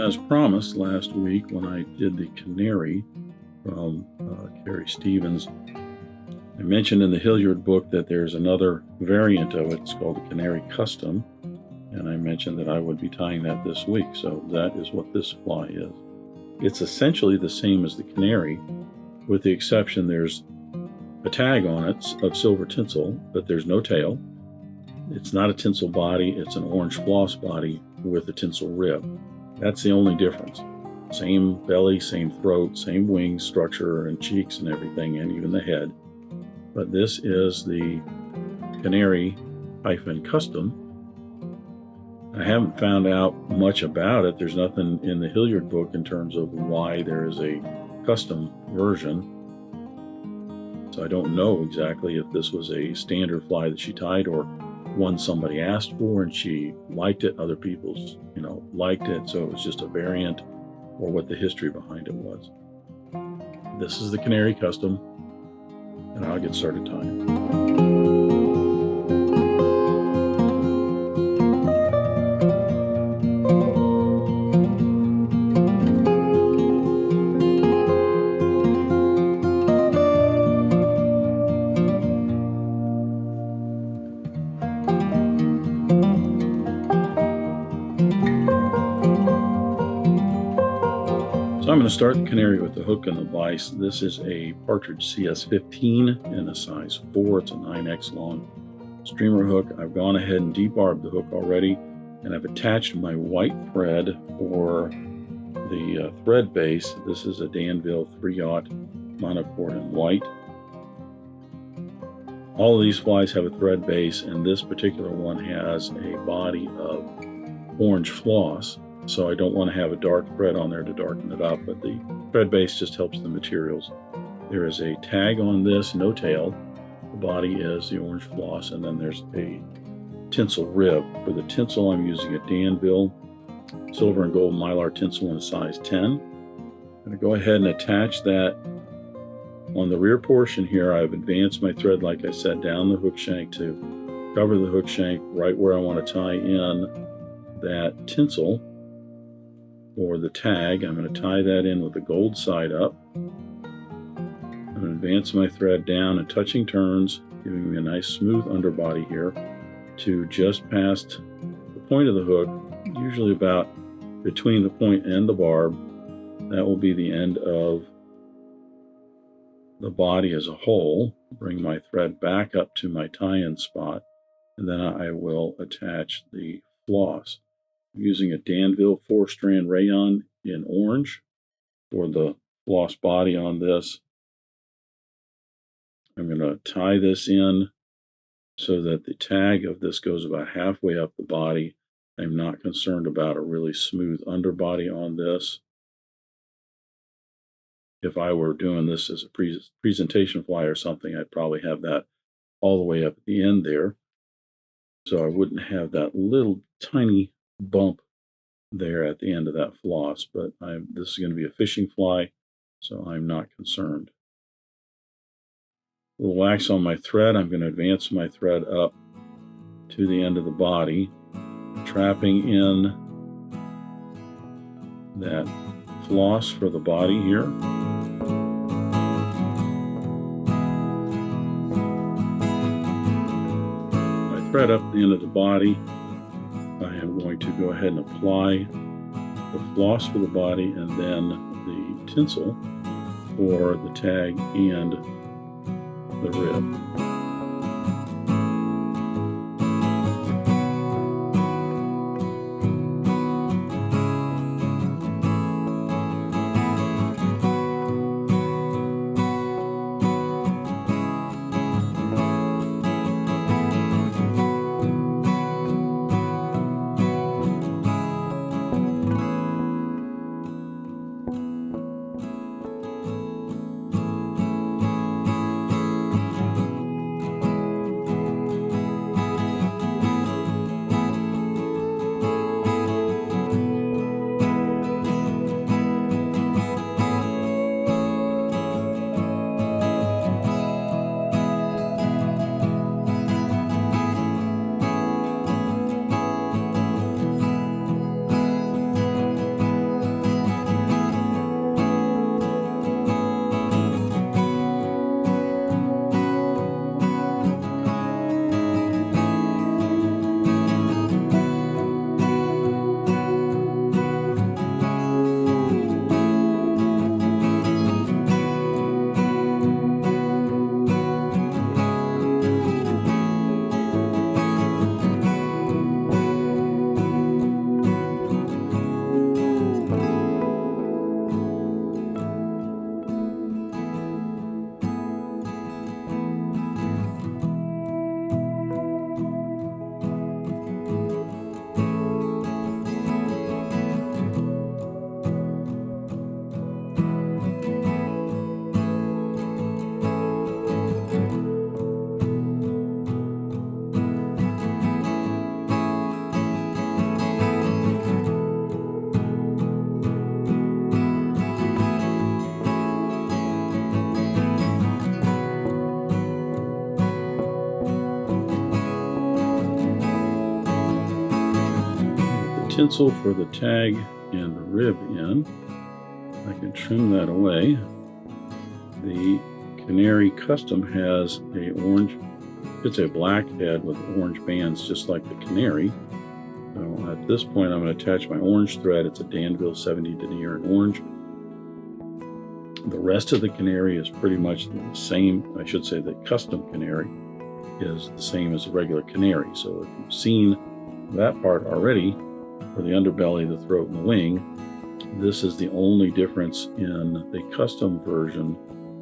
As promised last week when I did the Canary from Carrie Stevens, I mentioned in the Hilliard book that there's another variant of it. It's called the Canary Custom, and I mentioned that I would be tying that this week. So that is what this fly is. It's essentially the same as the Canary, with the exception there's a tag on it of silver tinsel, but there's no tail. It's not a tinsel body, it's an orange floss body with a tinsel rib. That's the only difference. Same belly, same throat, same wing structure and cheeks and everything, and even the head. But this is the Canary Custom. I haven't found out much about it. There's nothing in the Hilliard book in terms of why there is a custom version. So I don't know exactly if this was a standard fly that she tied or one somebody asked for and she liked it. Other people's, liked it. So it was just a variant or what the history behind it was. This is the Canary Custom, and I'll get started tying. So I'm going to start the Canary with the hook and the vise. This is a Partridge CS15 in a size 4. It's a 9X long streamer hook. I've gone ahead and debarbed the hook already, and I've attached my white thread for the thread base. This is a Danville 3/0 monocord in white. All of these flies have a thread base, and this particular one has a body of orange floss. So I don't want to have a dark thread on there to darken it up, but the thread base just helps the materials. There is a tag on this, no tail. The body is the orange floss, and then there's a tinsel rib. For the tinsel, I'm using a Danville silver and gold Mylar tinsel in a size 10. I'm going to go ahead and attach that on the rear portion here. I've advanced my thread, like I said, down the hook shank to cover the hook shank right where I want to tie in that tinsel or the tag. I'm going to tie that in with the gold side up. I'm going to advance my thread down and touching turns, giving me a nice smooth underbody here to just past the point of the hook, usually about between the point and the barb. That will be the end of the body as a whole. Bring my thread back up to my tie-in spot, and then I will attach the floss. I'm using a Danville 4-strand Rayon in orange for the floss body on this. I'm going to tie this in so that the tag of this goes about halfway up the body. I'm not concerned about a really smooth underbody on this. If I were doing this as a presentation fly or something, I'd probably have that all the way up at the end there. So I wouldn't have that little tiny bump there at the end of that floss, but this is going to be a fishing fly, so I'm not concerned. A little wax on my thread. I'm going to advance my thread up to the end of the body, trapping in that floss for the body here. My thread up the end of the body. I am going to go ahead and apply the floss for the body and then the tinsel for the tag and the rib. tinsel for the tag and the rib in. I can trim that away. The Canary Custom has a orange, it's a black head with orange bands just like the Canary. So at this point I'm going to attach my orange thread. It's a Danville 70 Denier in orange. The rest of the Canary is pretty much the same. I should say the Custom Canary is the same as the regular Canary. So if you've seen that part already for the underbelly, the throat, and the wing, this is the only difference in the Custom version,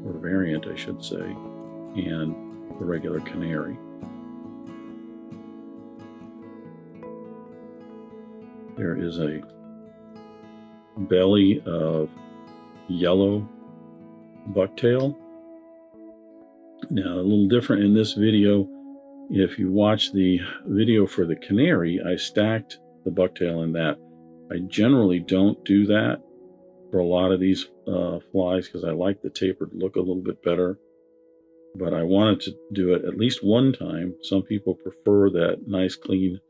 or variant I should say, and the regular Canary. There is a belly of yellow bucktail. Now, a little different in this video. If you watch the video for the Canary, I stacked the bucktail in that. I generally don't do that for a lot of these flies because I like the tapered look a little bit better. But I wanted to do it at least one time. Some people prefer that nice, clean,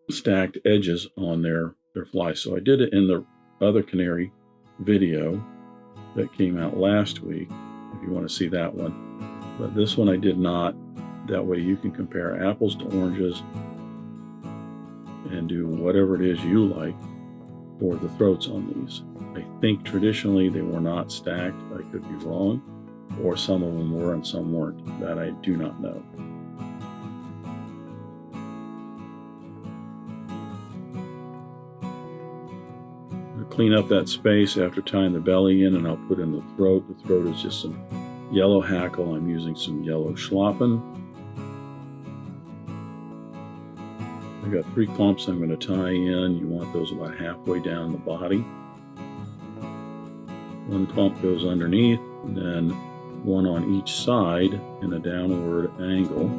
stacked edges on their flies. So I did it in the other Canary video that came out last week, if you want to see that one. But this one I did not. That way you can compare apples to oranges and do whatever it is you like for the throats on these. I think traditionally they were not stacked. I could be wrong. Or some of them were and some weren't. That I do not know. I'll clean up that space after tying the belly in, and I'll put in the throat. The throat is just some yellow hackle. I'm using some yellow Schlappen. I've got 3 clumps I'm going to tie in. You want those about halfway down the body. 1 clump goes underneath, and then 1 on each side in a downward angle.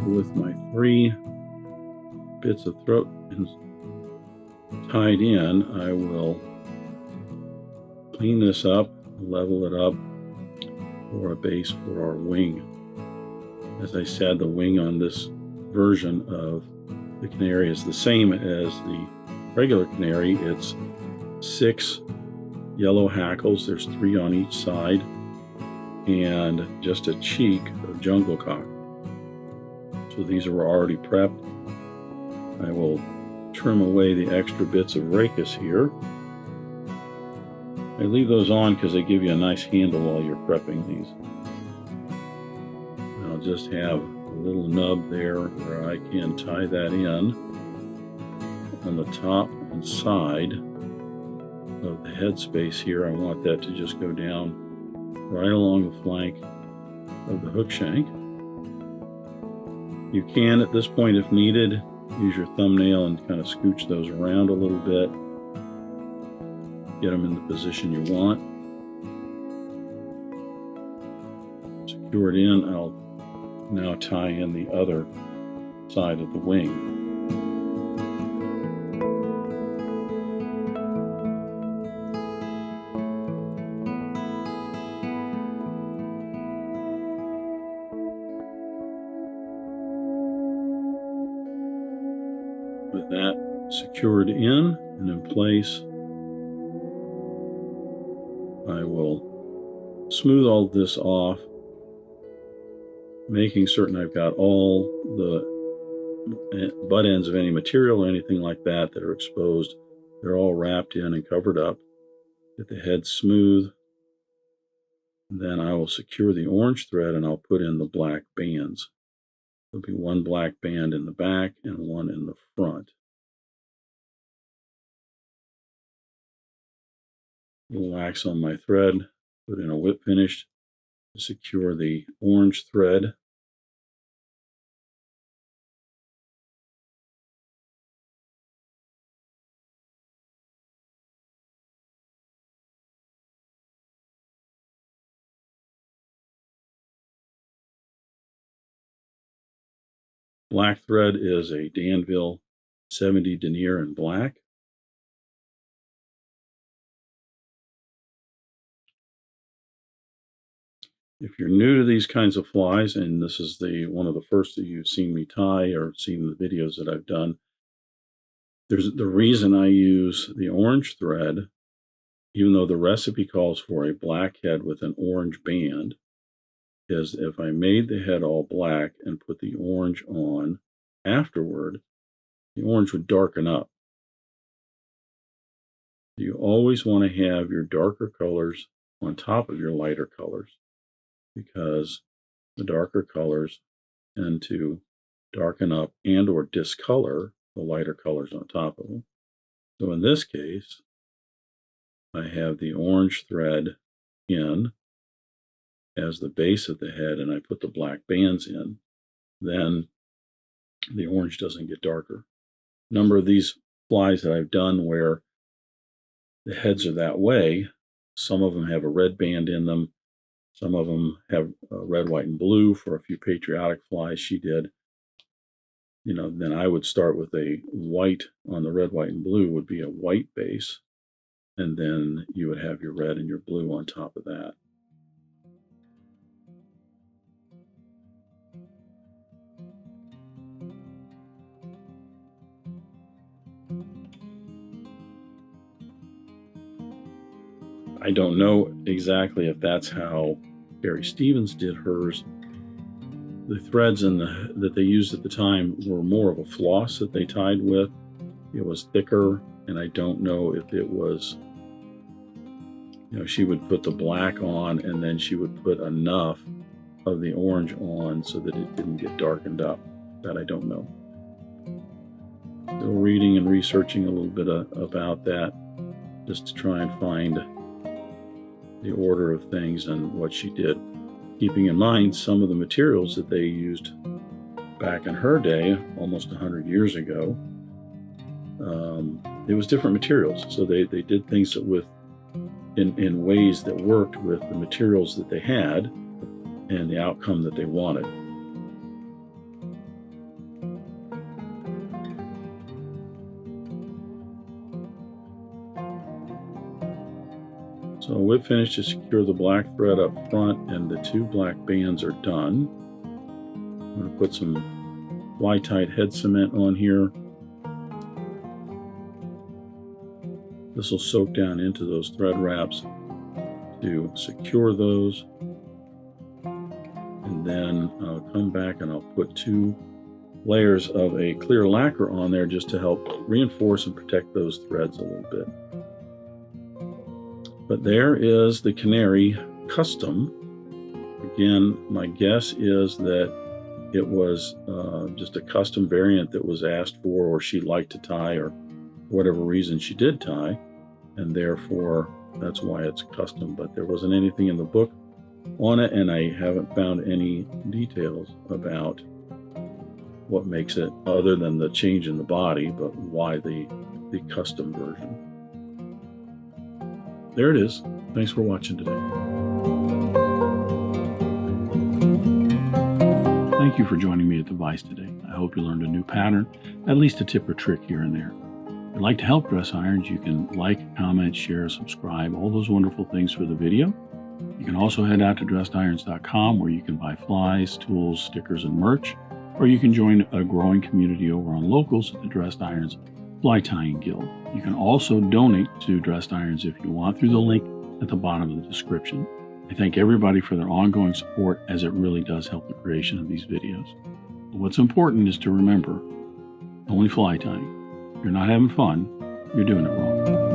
With my 3 bits of throat tied in, I will clean this up, level it up for a base for our wing. As I said, the wing on this version of the Canary is the same as the regular Canary. It's 6 yellow hackles. There's 3 on each side, and just a cheek of jungle cock. So these are already prepped. I will trim away the extra bits of rachis here. I leave those on because they give you a nice handle while you're prepping these. I'll just have a little nub there where I can tie that in on the top and side of the head space here. I want that to just go down right along the flank of the hook shank. You can, at this point, if needed, use your thumbnail and kind of scooch those around a little bit. Get them in the position you want. Secure it in. I'll now tie in the other side of the wing. With that secured in and in place, I will smooth all this off, making certain I've got all the butt ends of any material or anything like that that are exposed. They're all wrapped in and covered up. Get the head smooth. And then I will secure the orange thread and I'll put in the black bands. There'll be one black band in the back and one in the front. A little wax on my thread, put in a whip finish to secure the orange thread. Black thread is a Danville 70 Denier in black. If you're new to these kinds of flies, and this is one of the first that you've seen me tie or seen the videos that I've done, there's the reason I use the orange thread, even though the recipe calls for a black head with an orange band, is if I made the head all black and put the orange on afterward, the orange would darken up. You always want to have your darker colors on top of your lighter colors, because the darker colors tend to darken up and or discolor the lighter colors on top of them. So in this case, I have the orange thread in as the base of the head, and I put the black bands in. Then the orange doesn't get darker. A number of these flies that I've done where the heads are that way, some of them have a red band in them, some of them have red, white, and blue. For a few patriotic flies she did, then I would start with a white on the red, white, and blue would be a white base, and then you would have your red and your blue on top of that. I don't know exactly if that's how Carrie Stevens did hers. The threads that they used at the time were more of a floss that they tied with. It was thicker, and I don't know if it was, she would put the black on and then she would put enough of the orange on so that it didn't get darkened up. That I don't know. Still reading and researching a little bit about that, just to try and find the order of things and what she did, keeping in mind some of the materials that they used back in her day, almost 100 years ago. It was different materials, so they did things in ways that worked with the materials that they had and the outcome that they wanted. So whip finish to secure the black thread up front, and the two black bands are done. I'm going to put some fly-tied head cement on here. This will soak down into those thread wraps to secure those. And then I'll come back and I'll put 2 layers of a clear lacquer on there just to help reinforce and protect those threads a little bit. But there is the Canary Custom. Again, my guess is that it was just a custom variant that was asked for, or she liked to tie, or whatever reason she did tie, and therefore that's why it's custom. But there wasn't anything in the book on it, and I haven't found any details about what makes it, other than the change in the body, but why the custom version. There it is. Thanks for watching today. Thank you for joining me at the Vise today. I hope you learned a new pattern, at least a tip or trick here and there. If you'd like to help Dress Irons, you can like, comment, share, subscribe, all those wonderful things for the video. You can also head out to dressedirons.com, where you can buy flies, tools, stickers, and merch, or you can join a growing community over on Locals at the Dressed Irons Fly Tying Guild. You can also donate to Dressed Irons if you want through the link at the bottom of the description. I thank everybody for their ongoing support, as it really does help the creation of these videos. But what's important is to remember, only fly tying. If you're not having fun, you're doing it wrong.